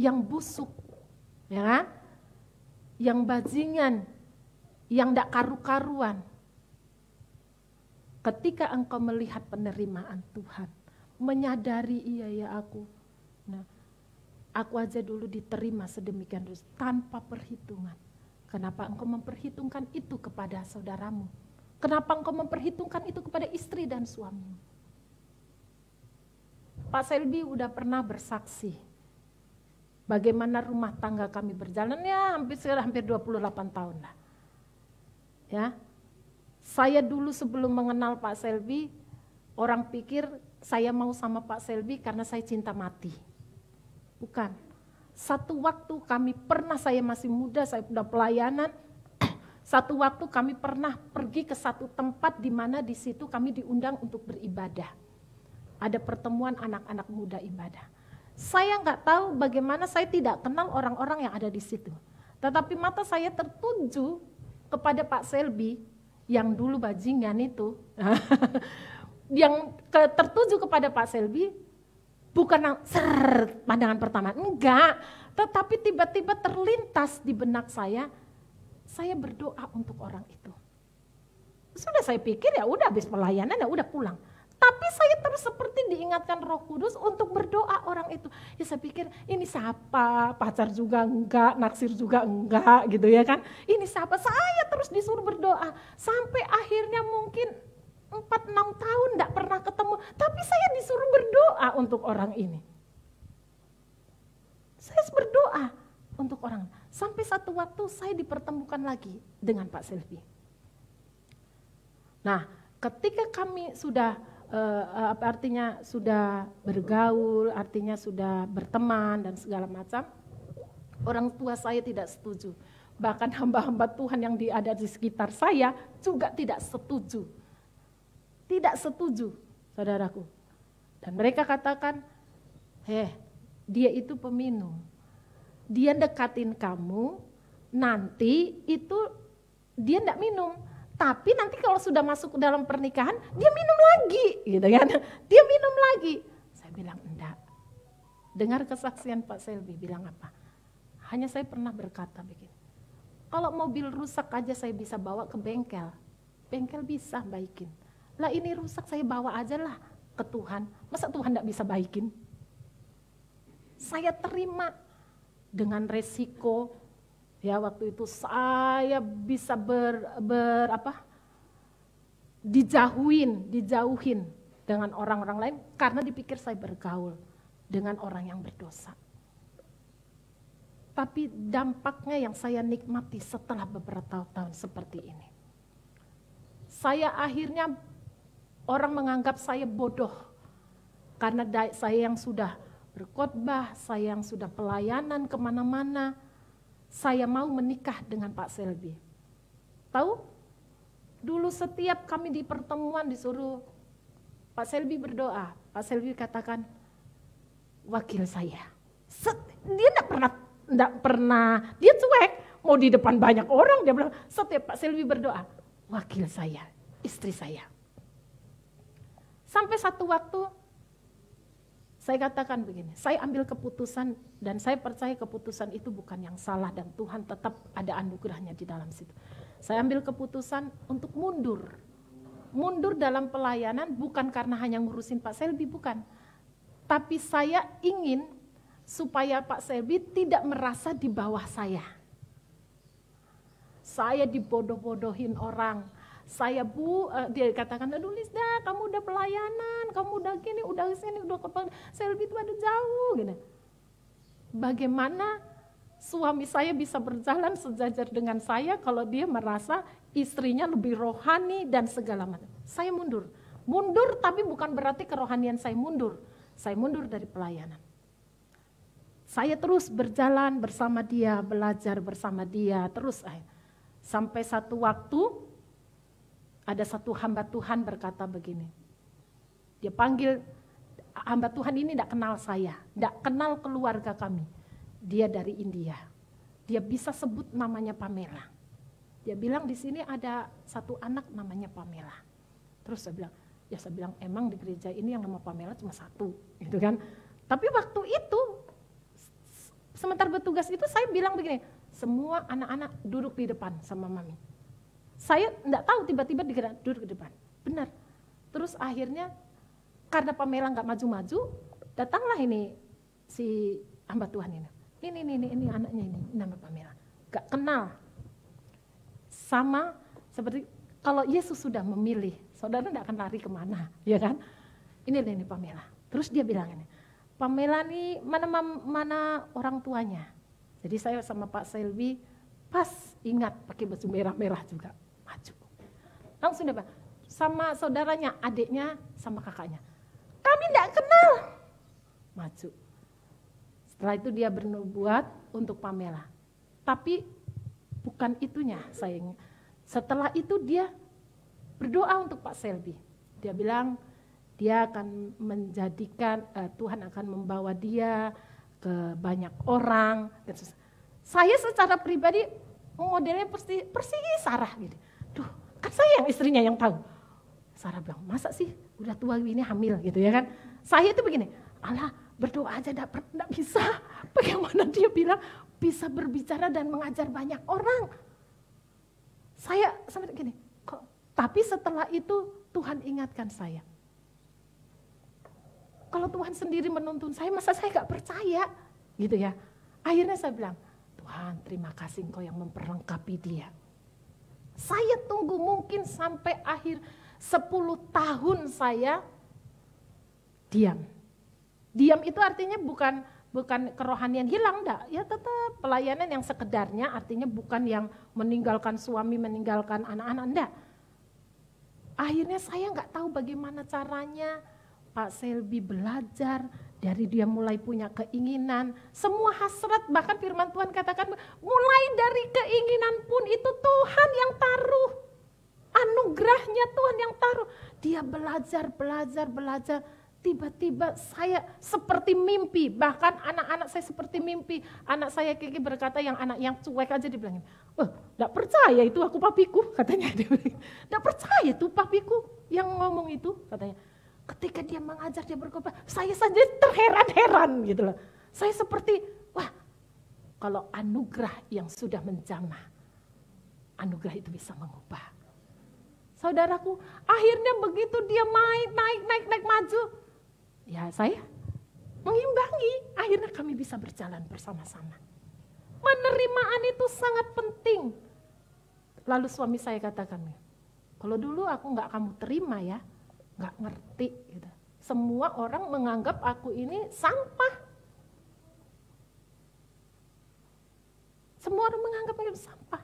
yang busuk, ya kan? Yang bajingan, yang tidak karu-karuan. Ketika engkau melihat penerimaan Tuhan, menyadari iya ya aku. Nah, aku aja dulu diterima sedemikian rupa tanpa perhitungan. Kenapa engkau memperhitungkan itu kepada saudaramu? Kenapa engkau memperhitungkan itu kepada istri dan suamimu? Pak Selby udah pernah bersaksi bagaimana rumah tangga kami berjalan, ya hampir 28 tahun lah. Ya. Saya dulu sebelum mengenal Pak Selby, orang pikir saya mau sama Pak Selby karena saya cinta mati. Bukan. Satu waktu kami pernah, saya masih muda, saya sudah pelayanan. Satu waktu kami pernah pergi ke satu tempat di mana di situ kami diundang untuk beribadah. Ada pertemuan anak-anak muda ibadah. Saya nggak tahu bagaimana, saya tidak kenal orang-orang yang ada di situ. Tetapi mata saya tertuju kepada Pak Selby yang dulu bajingan itu. Yang tertuju kepada Pak Selby bukan pandangan pertama, enggak. Tetapi tiba-tiba terlintas di benak saya berdoa untuk orang itu. Sudah saya pikir ya udah habis pelayanan ya udah pulang. Tapi saya terus seperti diingatkan Roh Kudus untuk berdoa orang itu. Ya saya pikir ini siapa, pacar juga enggak, naksir juga enggak gitu ya kan. Ini siapa, saya terus disuruh berdoa. Sampai akhirnya mungkin 4-6 tahun enggak pernah ketemu. Tapi saya disuruh berdoa untuk orang ini. Saya berdoa untuk orang. Sampai satu waktu saya dipertemukan lagi dengan Pak Selby. Nah ketika kami sudah artinya sudah bergaul, artinya sudah berteman dan segala macam, orang tua saya tidak setuju. Bahkan hamba-hamba Tuhan yang ada di sekitar saya juga tidak setuju. Tidak setuju, saudaraku. Dan mereka katakan, dia itu peminum. Dia dekatin kamu, nanti itu dia enggak minum. Tapi nanti kalau sudah masuk ke dalam pernikahan, dia minum lagi, gitu kan? Dia minum lagi. Saya bilang enggak. Dengar kesaksian Pak Selby bilang apa? Hanya saya pernah berkata begini. Kalau mobil rusak aja saya bisa bawa ke bengkel. Bengkel bisa baikin. Lah ini rusak saya bawa aja lah ke Tuhan. Masa Tuhan enggak bisa baikin? Saya terima dengan resiko. Ya waktu itu saya bisa dijauhin dengan orang-orang lain karena dipikir saya bergaul dengan orang yang berdosa. Tapi dampaknya yang saya nikmati setelah beberapa tahun seperti ini. Saya akhirnya orang menganggap saya bodoh karena saya yang sudah berkhotbah, saya yang sudah pelayanan kemana-mana. Saya mau menikah dengan Pak Selby. Tahu? Dulu setiap kami di pertemuan disuruh Pak Selby berdoa. Pak Selby katakan, wakil saya. Dia enggak pernah, dia cuek, mau di depan banyak orang, dia bilang, setiap Pak Selby berdoa, wakil saya, istri saya. Sampai satu waktu, saya katakan begini, saya ambil keputusan dan saya percaya keputusan itu bukan yang salah dan Tuhan tetap ada anugerahnya di dalam situ. Saya ambil keputusan untuk mundur. Mundur dalam pelayanan bukan karena hanya ngurusin Pak Selby, bukan. Tapi saya ingin supaya Pak Selby tidak merasa di bawah saya. Saya dibodoh-bodohin orang. Saya dia katakan, aduh Lisda, kamu udah pelayanan, kamu udah gini, udah sini, udah Selby itu ada jauh. Gini. Bagaimana suami saya bisa berjalan sejajar dengan saya kalau dia merasa istrinya lebih rohani dan segala macam. Saya mundur. Mundur tapi bukan berarti kerohanian saya mundur. Saya mundur dari pelayanan. Saya terus berjalan bersama dia, belajar bersama dia, terus sampai satu waktu ada satu hamba Tuhan berkata begini. Dia panggil, hamba Tuhan ini tidak kenal saya, tidak kenal keluarga kami. Dia dari India. Dia bisa sebut namanya Pamela. Dia bilang di sini ada satu anak namanya Pamela. Terus saya bilang emang di gereja ini yang nama Pamela cuma satu, gitu kan. Tapi waktu itu, sebentar bertugas itu saya bilang begini, semua anak-anak duduk di depan sama mami. Saya enggak tahu tiba-tiba duduk di depan. Benar. Terus akhirnya karena Pamela enggak maju-maju, datanglah ini si hamba Tuhan ini. Ini anaknya ini nama Pamela. Enggak kenal. Sama seperti kalau Yesus sudah memilih, saudara enggak akan lari kemana, ya kan? Ini Pamela. Terus dia bilang ini, Pamela nih mana orang tuanya. Jadi saya sama Pak Selby pas ingat pakai baju merah-merah juga. Maju. Langsung dia bilang, sama saudaranya, adiknya, sama kakaknya. Kami tidak kenal. Maju. Setelah itu dia bernubuat untuk Pamela. Tapi bukan itunya sayangnya. Setelah itu dia berdoa untuk Pak Selby. Dia bilang dia akan menjadikan, Tuhan akan membawa dia ke banyak orang. Saya secara pribadi modelnya persis Sarah gitu. Duh, kan saya yang istrinya yang tahu. Sarah bilang, masa sih udah tua ini hamil gitu ya kan. Saya itu begini, Allah berdoa aja enggak bisa. Bagaimana dia bilang bisa berbicara dan mengajar banyak orang. Saya sampai gini, kok. Tapi setelah itu Tuhan ingatkan saya. Kalau Tuhan sendiri menuntun saya, masa saya gak percaya gitu ya. Akhirnya saya bilang, Tuhan terima kasih Engkau yang memperlengkapi dia. Saya tunggu mungkin sampai akhir 10 tahun saya diam. Diam itu artinya bukan kerohanian hilang, enggak. Ya tetap pelayanan yang sekedarnya, artinya bukan yang meninggalkan suami, meninggalkan anak-anak, enggak. Akhirnya saya enggak tahu bagaimana caranya Pak Selby belajar. Dari dia mulai punya keinginan, semua hasrat, bahkan firman Tuhan katakan, mulai dari keinginan pun itu Tuhan yang taruh. Anugerahnya Tuhan yang taruh. Dia belajar. Tiba-tiba saya seperti mimpi, bahkan anak-anak saya seperti mimpi. Anak saya Kiki berkata, anak yang cuek aja dibilangin, enggak percaya itu aku papiku, katanya. Enggak percaya itu papiku yang ngomong itu, katanya. Ketika dia mengajar, dia berkhotbah, saya saja terheran-heran gitu loh. Saya seperti, wah, kalau anugerah yang sudah menjamah, anugerah itu bisa mengubah. Saudaraku, akhirnya begitu dia naik maju, ya saya mengimbangi, akhirnya kami bisa berjalan bersama-sama. Penerimaan itu sangat penting. Lalu suami saya katakan, kalau dulu aku enggak kamu terima ya, nggak ngerti gitu. Semua orang menganggap aku ini sampah. Semua orang menganggap aku sampah.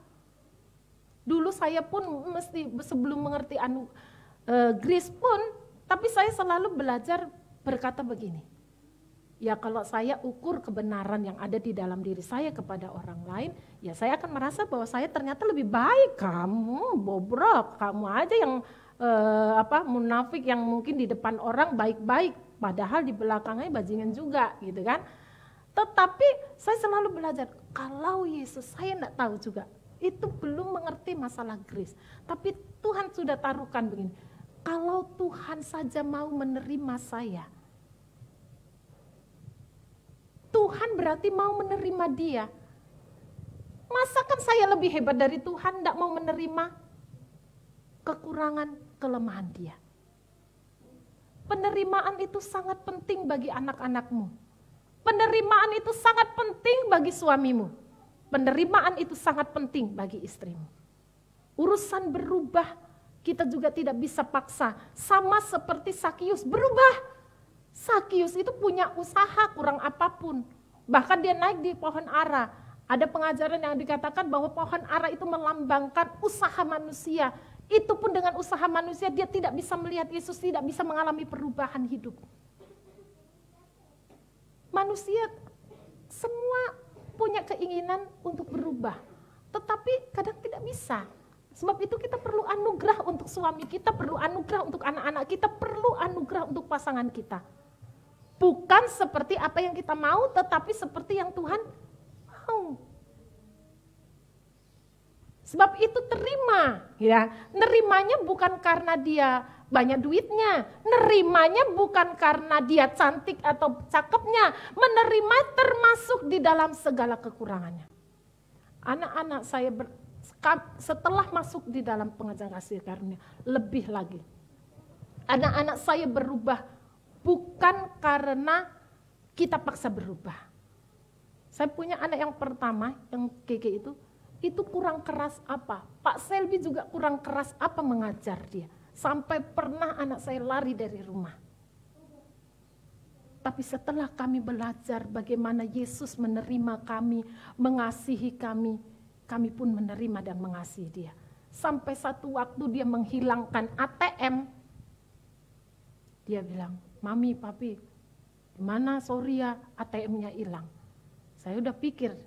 Dulu saya pun mesti sebelum mengerti grace pun, tapi saya selalu belajar berkata begini. Ya kalau saya ukur kebenaran yang ada di dalam diri saya kepada orang lain, ya saya akan merasa bahwa saya ternyata lebih baik. Kamu bobrok, kamu aja yang munafik yang mungkin di depan orang baik-baik, padahal di belakangnya bajingan juga gitu kan. Tetapi saya selalu belajar, kalau Yesus, saya tidak tahu juga, itu belum mengerti masalah grace. Tapi Tuhan sudah taruhkan begini, kalau Tuhan saja mau menerima saya, Tuhan berarti mau menerima dia. Masakan saya lebih hebat dari Tuhan, tidak mau menerima kekurangan, kelemahan dia. Penerimaan itu sangat penting bagi anak-anakmu. Penerimaan itu sangat penting bagi suamimu. Penerimaan itu sangat penting bagi istrimu. Urusan berubah, kita juga tidak bisa paksa. Sama seperti Sakius, berubah. Sakius itu punya usaha kurang apapun. Bahkan dia naik di pohon ara. Ada pengajaran yang dikatakan bahwa pohon ara itu melambangkan usaha manusia. Itu pun dengan usaha manusia dia tidak bisa melihat Yesus, tidak bisa mengalami perubahan hidup. Manusia semua punya keinginan untuk berubah, tetapi kadang tidak bisa. Sebab itu kita perlu anugerah untuk suami kita, perlu anugerah untuk anak-anak kita, perlu anugerah untuk pasangan kita. Bukan seperti apa yang kita mau, tetapi seperti yang Tuhan mau. Sebab itu terima, ya. Nerimanya bukan karena dia banyak duitnya, nerimanya bukan karena dia cantik atau cakepnya, menerima termasuk di dalam segala kekurangannya. Anak-anak saya setelah masuk di dalam pengajaran kasih karunia, lebih lagi. Anak-anak saya berubah bukan karena kita paksa berubah. Saya punya anak yang pertama, yang Keke itu kurang keras apa? Pak Selby juga kurang keras apa mengajar dia. Sampai pernah anak saya lari dari rumah. Tapi setelah kami belajar bagaimana Yesus menerima kami, mengasihi kami, kami pun menerima dan mengasihi dia. Sampai satu waktu dia menghilangkan ATM, dia bilang, Mami, Papi, gimana sorry ya ATM-nya hilang. Saya udah pikir,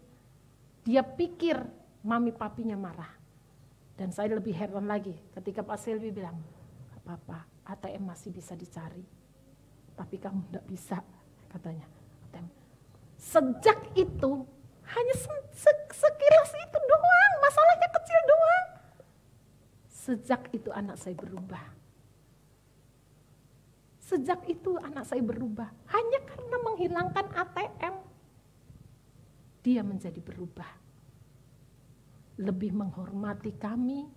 dia pikir Mami papinya marah. Dan saya lebih heran lagi ketika Pak Selby bilang, apa-apa, ATM masih bisa dicari. Tapi kamu tidak bisa, katanya. ATM. Sejak itu, hanya sekilas itu doang, masalahnya kecil doang. Sejak itu anak saya berubah. Sejak itu anak saya berubah. Hanya karena menghilangkan ATM, dia menjadi berubah. Lebih menghormati kami,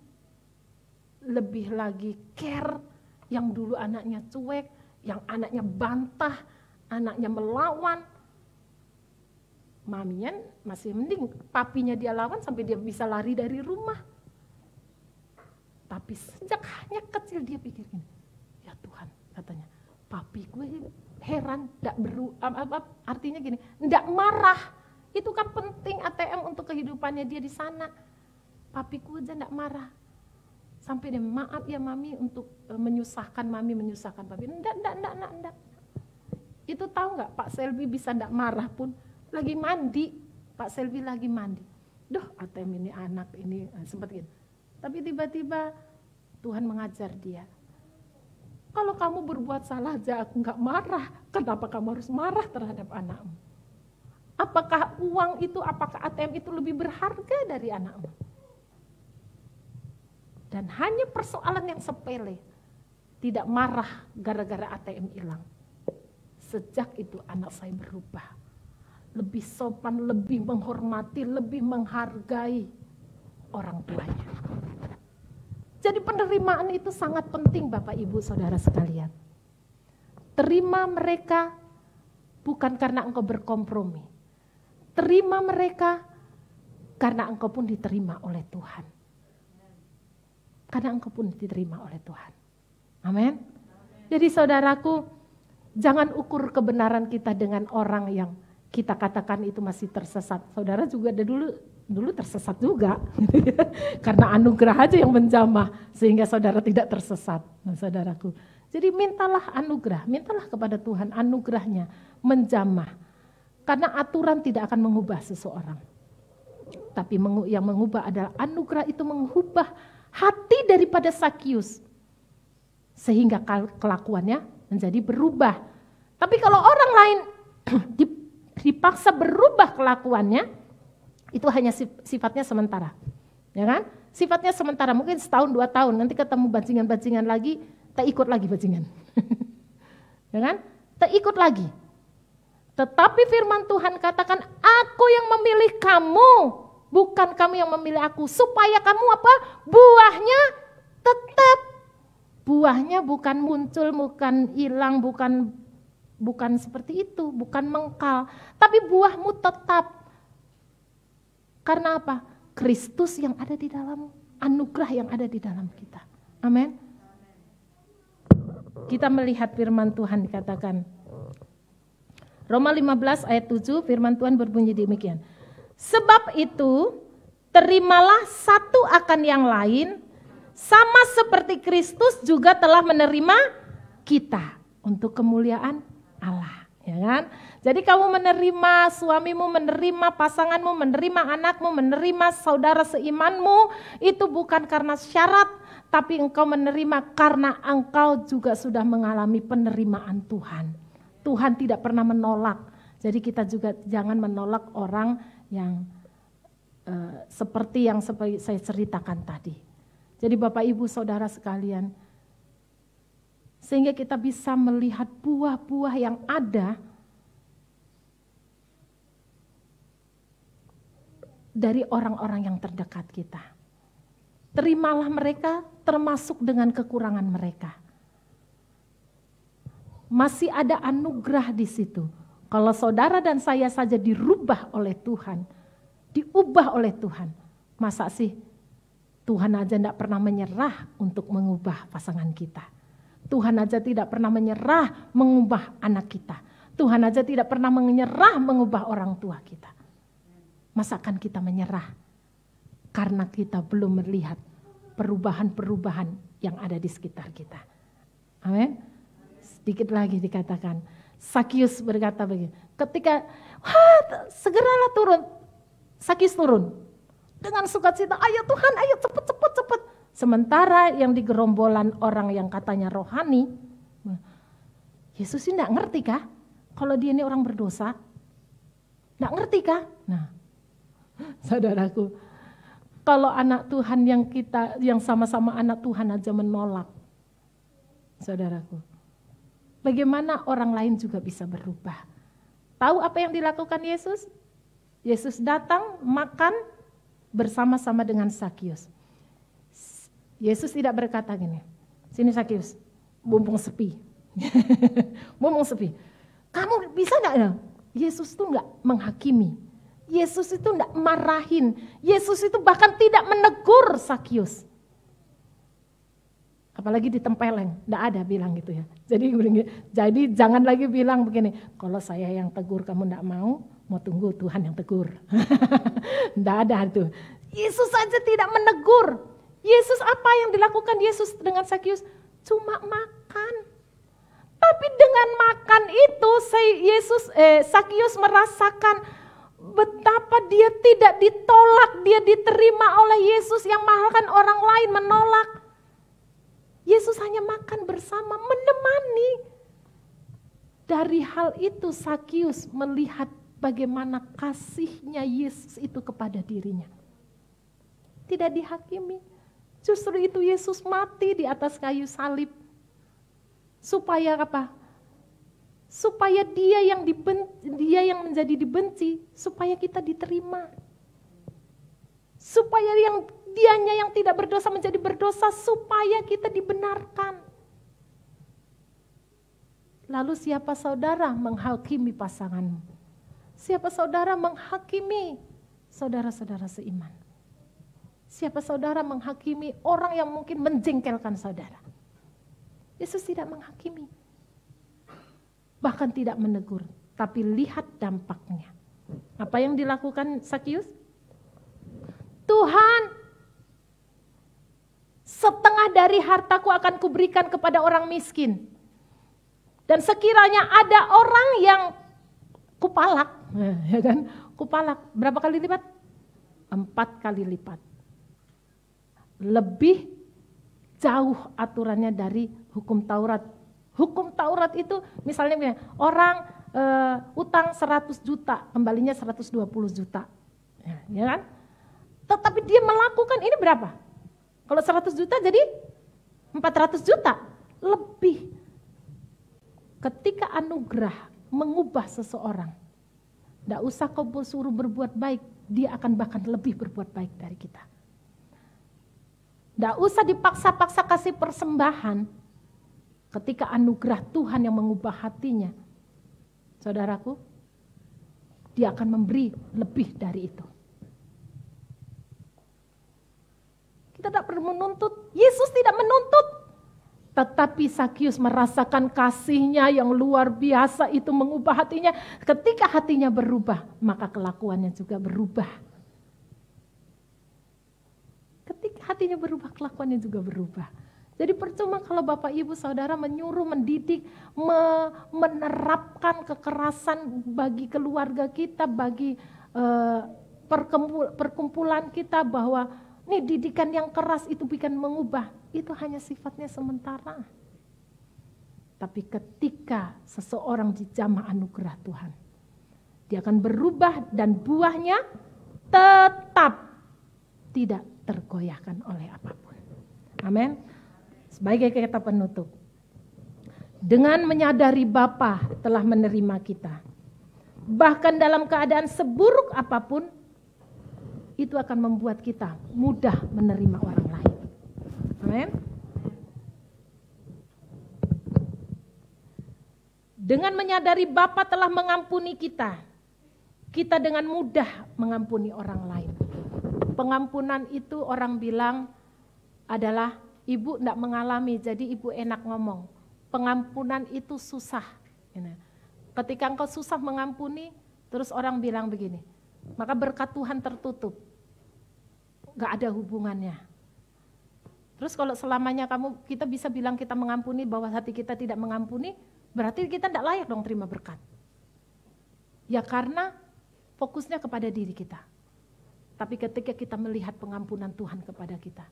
lebih lagi care, yang dulu anaknya cuek, yang anaknya bantah, anaknya melawan. Maminya masih mending, papinya dia lawan sampai dia bisa lari dari rumah. Tapi sejak hanya kecil dia pikir gini, ya Tuhan katanya, papi gue heran, artinya gini, enggak marah. Itu kan penting ATM untuk kehidupannya dia di sana. Papiku aja enggak marah. Sampai dia, maaf ya Mami untuk menyusahkan Mami, menyusahkan Papi. Enggak. Itu tahu enggak, Pak Selby bisa enggak marah pun, lagi mandi. Pak Selby lagi mandi. Duh, ATM ini anak ini, sempat gitu. Tapi tiba-tiba Tuhan mengajar dia. Kalau kamu berbuat salah aja aku enggak marah, kenapa kamu harus marah terhadap anakmu? Apakah uang itu, apakah ATM itu lebih berharga dari anakmu? Dan hanya persoalan yang sepele, tidak marah gara-gara ATM hilang. Sejak itu anak saya berubah. Lebih sopan, lebih menghormati, lebih menghargai orang tuanya. Jadi penerimaan itu sangat penting Bapak Ibu Saudara sekalian. Terima mereka bukan karena engkau berkompromi. Terima mereka karena engkau pun diterima oleh Tuhan. Karena engkau pun diterima oleh Tuhan. Amin. Jadi saudaraku, jangan ukur kebenaran kita dengan orang yang kita katakan itu masih tersesat. Saudara juga ada dulu tersesat juga. Karena anugerah aja yang menjamah sehingga saudara tidak tersesat. Nah, saudaraku. Jadi mintalah anugerah, mintalah kepada Tuhan anugerahnya menjamah. Karena aturan tidak akan mengubah seseorang. Tapi yang mengubah adalah anugerah itu mengubah hati daripada Sakius. Sehingga kelakuannya menjadi berubah. Tapi kalau orang lain dipaksa berubah kelakuannya, itu hanya sifatnya sementara. Ya kan? Sifatnya sementara, mungkin setahun 2 tahun, nanti ketemu bajingan-bajingan lagi, tak ikut lagi bajingan. Ya kan? Tak ikut lagi. Tetapi firman Tuhan katakan, aku yang memilih kamu, bukan kamu yang memilih aku. Supaya kamu apa? Buahnya tetap. Buahnya bukan muncul, bukan hilang, bukan seperti itu, bukan mengkal. Tapi buahmu tetap. Karena apa? Kristus yang ada di dalammu, anugerah yang ada di dalam kita. Amin. Kita melihat firman Tuhan dikatakan. Roma 15 ayat 7 firman Tuhan berbunyi demikian. Sebab itu terimalah satu akan yang lain, sama seperti Kristus juga telah menerima kita untuk kemuliaan Allah, ya kan? Jadi kamu menerima suamimu, menerima pasanganmu, menerima anakmu, menerima saudara seimanmu, itu bukan karena syarat, tapi engkau menerima karena engkau juga sudah mengalami penerimaan Tuhan. Tuhan tidak pernah menolak. Jadi kita juga jangan menolak orang yang seperti yang saya ceritakan tadi. Jadi Bapak Ibu Saudara sekalian, sehingga kita bisa melihat buah-buah yang ada dari orang-orang yang terdekat kita. Terimalah mereka termasuk dengan kekurangan mereka. Masih ada anugerah di situ. Kalau saudara dan saya saja dirubah oleh Tuhan, diubah oleh Tuhan, masa sih Tuhan aja tidak pernah menyerah untuk mengubah pasangan kita. Tuhan aja tidak pernah menyerah mengubah anak kita. Tuhan aja tidak pernah menyerah mengubah orang tua kita. Masakan kita menyerah karena kita belum melihat perubahan-perubahan yang ada di sekitar kita. Amin. Sedikit lagi dikatakan, Sakius berkata begini, ketika segeralah turun, Sakius turun. Dengan sukacita, ayo Tuhan, ayo cepet. Sementara yang di gerombolan orang yang katanya rohani, Yesus ini gak ngerti kah? Kalau dia ini orang berdosa, gak ngerti kah? Nah, saudaraku, kalau anak Tuhan yang sama-sama anak Tuhan aja menolak, saudaraku, bagaimana orang lain juga bisa berubah? Tahu apa yang dilakukan Yesus? Yesus datang, makan, bersama-sama dengan Sakius. Yesus tidak berkata gini, sini Sakius, mumpung sepi. Mumpung sepi. Kamu bisa gak? Yesus itu gak menghakimi. Yesus itu gak marahin. Yesus itu bahkan tidak menegur Sakius. Apalagi ditempeleng, gak ada bilang gitu ya. Jadi jangan lagi bilang begini, kalau saya yang tegur kamu gak mau tunggu Tuhan yang tegur. Tidak ada itu. Yesus saja tidak menegur. Yesus apa yang dilakukan Yesus dengan Sakius? Cuma makan. Tapi dengan makan itu Sakius merasakan betapa dia tidak ditolak, dia diterima oleh Yesus yang mahalkan orang lain menolak. Yesus hanya makan bersama, menemani. Dari hal itu Sakius melihat bagaimana kasihnya Yesus itu kepada dirinya. Tidak dihakimi. Justru itu Yesus mati di atas kayu salib. Supaya apa? Supaya dia yang menjadi dibenci, supaya kita diterima. Supaya dianya yang tidak berdosa menjadi berdosa, supaya kita dibenarkan. Lalu siapa saudara menghakimi pasanganmu? Siapa saudara menghakimi saudara-saudara seiman? Siapa saudara menghakimi orang yang mungkin menjengkelkan saudara? Yesus tidak menghakimi. Bahkan tidak menegur. Tapi lihat dampaknya. Apa yang dilakukan Sakius? Tuhan, setengah dari hartaku akan kuberikan kepada orang miskin. Dan sekiranya ada orang yang kupalak, ya kan? Kupalak, berapa kali lipat? 4 kali lipat. Lebih jauh aturannya dari hukum Taurat. Hukum Taurat itu misalnya orang utang 100 juta, kembalinya 120 juta. Ya kan? Tetapi dia melakukan ini berapa? Kalau 100 juta jadi 400 juta. Lebih. Ketika anugerah mengubah seseorang, tidak usah kau suruh berbuat baik, dia akan bahkan lebih berbuat baik dari kita. Tidak usah dipaksa-paksa kasih persembahan. Ketika anugerah Tuhan yang mengubah hatinya, saudaraku, dia akan memberi lebih dari itu. Kita tidak perlu menuntut, Yesus tidak menuntut. Tetapi Sakius merasakan kasihnya yang luar biasa itu mengubah hatinya. Ketika hatinya berubah, maka kelakuannya juga berubah. Ketika hatinya berubah, kelakuannya juga berubah. Jadi percuma kalau Bapak Ibu Saudara menyuruh, mendidik, menerapkan kekerasan bagi keluarga kita, bagi perkumpulan kita, bahwa nih didikan yang keras itu bikin mengubah. Itu hanya sifatnya sementara. Tapi ketika seseorang dijamah anugerah Tuhan, dia akan berubah dan buahnya tetap tidak tergoyahkan oleh apapun. Amin. Sebagai kata penutup, dengan menyadari Bapa telah menerima kita, bahkan dalam keadaan seburuk apapun, itu akan membuat kita mudah menerima orang lain. Amin. Dengan menyadari Bapa telah mengampuni kita, kita dengan mudah mengampuni orang lain. Pengampunan itu orang bilang adalah ibu tidak mengalami, jadi ibu enak ngomong. Pengampunan itu susah. Ketika engkau susah mengampuni, terus orang bilang begini, maka berkat Tuhan tertutup. Gak ada hubungannya. Terus kalau selamanya kita bisa bilang kita mengampuni, bahwa hati kita tidak mengampuni, berarti kita tidak layak dong terima berkat. Ya karena fokusnya kepada diri kita. Tapi ketika kita melihat pengampunan Tuhan kepada kita,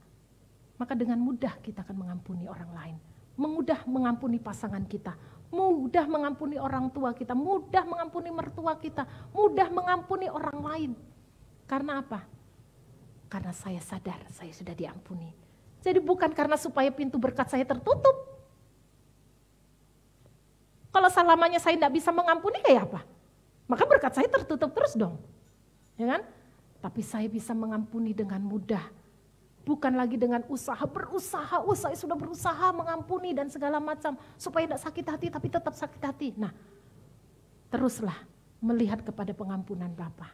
maka dengan mudah kita akan mengampuni orang lain. Mudah mengampuni pasangan kita, mudah mengampuni orang tua kita, mudah mengampuni mertua kita, mudah mengampuni orang lain. Karena apa? Karena saya sadar saya sudah diampuni. Jadi bukan karena supaya pintu berkat saya tertutup. Kalau selamanya saya tidak bisa mengampuni kayak apa? Maka berkat saya tertutup terus dong. Ya kan? Tapi saya bisa mengampuni dengan mudah. Bukan lagi dengan berusaha, sudah berusaha mengampuni dan segala macam. Supaya tidak sakit hati tapi tetap sakit hati. Nah, teruslah melihat kepada pengampunan Bapa.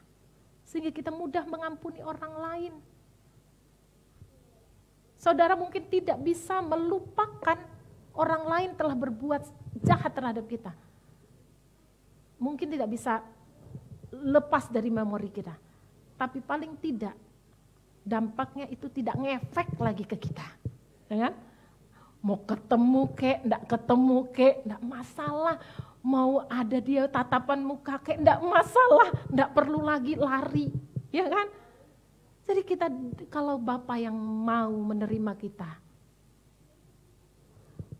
Sehingga kita mudah mengampuni orang lain. Saudara mungkin tidak bisa melupakan orang lain telah berbuat jahat terhadap kita. Mungkin tidak bisa lepas dari memori kita. Tapi paling tidak dampaknya itu tidak ngefek lagi ke kita. Ya kan? Mau ketemu kek, enggak ketemu kek, enggak masalah. Mau ada dia tatapan muka kek, enggak masalah. Enggak perlu lagi lari. Ya kan? Jadi kita, kalau Bapa yang mau menerima kita,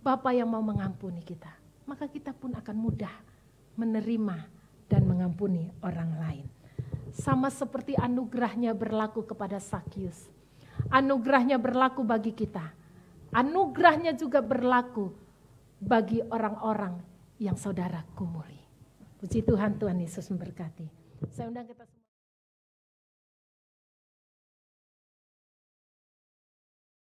Bapa yang mau mengampuni kita, maka kita pun akan mudah menerima dan mengampuni orang lain. Sama seperti anugerahnya berlaku kepada Sakius. Anugerahnya berlaku bagi kita. Anugerahnya juga berlaku bagi orang-orang yang saudara gumuli. Puji Tuhan, Tuhan Yesus memberkati. Saya undang kita